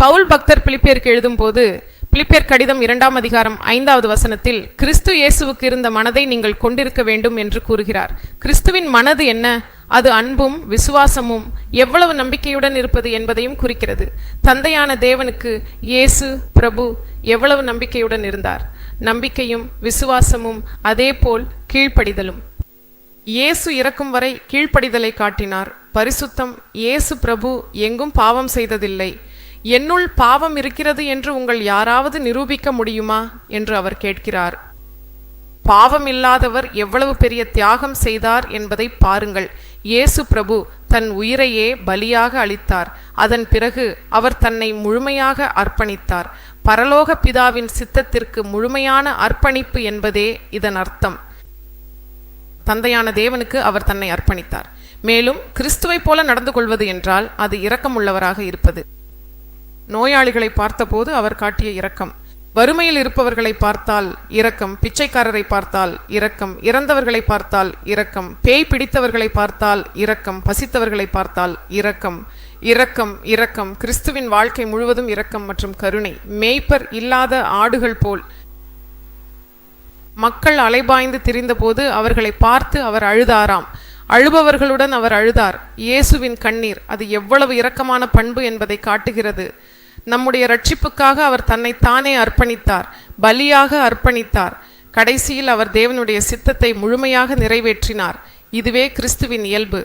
பவுல் பக்தர் பிலிப்பியருக்கு எழுதும் போது பிலிப்பியர் கடிதம் 2ஆம் அதிகாரம் 5வது வசனத்தில் கிறிஸ்து இயேசுவுக்கு இருந்த மனதை நீங்கள் கொண்டிருக்க வேண்டும் என்று கூறுகிறார். கிறிஸ்துவின் மனது என்ன? அது அன்பும் விசுவாசமும் எவ்வளவு நம்பிக்கையுடன் இருப்பது என்பதையும் குறிக்கிறது. தந்தையான தேவனுக்கு இயேசு பிரபு எவ்வளவு நம்பிக்கையுடன் இருந்தார். நம்பிக்கையும் விசுவாசமும் அதேபோல் கீழ்ப்படிதலும். இயேசு இறக்கும் வரை கீழ்ப்படிதலை காட்டினார். பரிசுத்தம். இயேசு பிரபு எங்கும் பாவம் செய்ததில்லை. என்னுள் பாவம் இருக்கிறது என்று உங்கள் யாராவது நிரூபிக்க முடியுமா என்று அவர் கேட்கிறார். பாவம் இல்லாதவர் எவ்வளவு பெரிய தியாகம் செய்தார் என்பதை பாருங்கள். இயேசு பிரபு தன் உயிரையே பலியாக அளித்தார். அதன் பிறகு அவர் தன்னை முழுமையாக அர்ப்பணித்தார். பரலோக பிதாவின் சித்தத்திற்கு முழுமையான அர்ப்பணிப்பு என்பதே இதன் அர்த்தம். தந்தையான தேவனுக்கு அவர் தன்னை அர்ப்பணித்தார். மேலும் கிறிஸ்துவை போல நடந்து கொள்வது என்றால் அது இரக்கமுள்ளவராக இருப்பது. நோயாளிகளை பார்த்தபோது அவர் காட்டிய இரக்கம், வறுமையில் இருப்பவர்களை பார்த்தால் இரக்கம், பிச்சைக்காரரை பார்த்தால் இரக்கம், இறந்தவர்களை பார்த்தால் இரக்கம், பேய் பிடித்தவர்களை பார்த்தால் இரக்கம், பசித்தவர்களை பார்த்தால் இரக்கம். இரக்கம் இரக்கம். கிறிஸ்துவின் வாழ்க்கை முழுவதும் இரக்கம் மற்றும் கருணை. மேய்ப்பர் இல்லாத ஆடுகள் போல் மக்கள் அலைபாய்ந்து திரிந்தபோது அவர்களை பார்த்து அவர் அழுதாராம். அழுபவர்களுடன் அவர் அழுதார். இயேசுவின் கண்ணீர் அது எவ்வளவு இரக்கமான பண்பு என்பதை காட்டுகிறது. நம்முடைய ரட்சிப்புக்காக அவர் தன்னை தானே அர்ப்பணித்தார், பலியாக அர்ப்பணித்தார். கடைசியில் அவர் தேவனுடைய சித்தத்தை முழுமையாக நிறைவேற்றினார். இதுவே கிறிஸ்துவின் இயல்பு.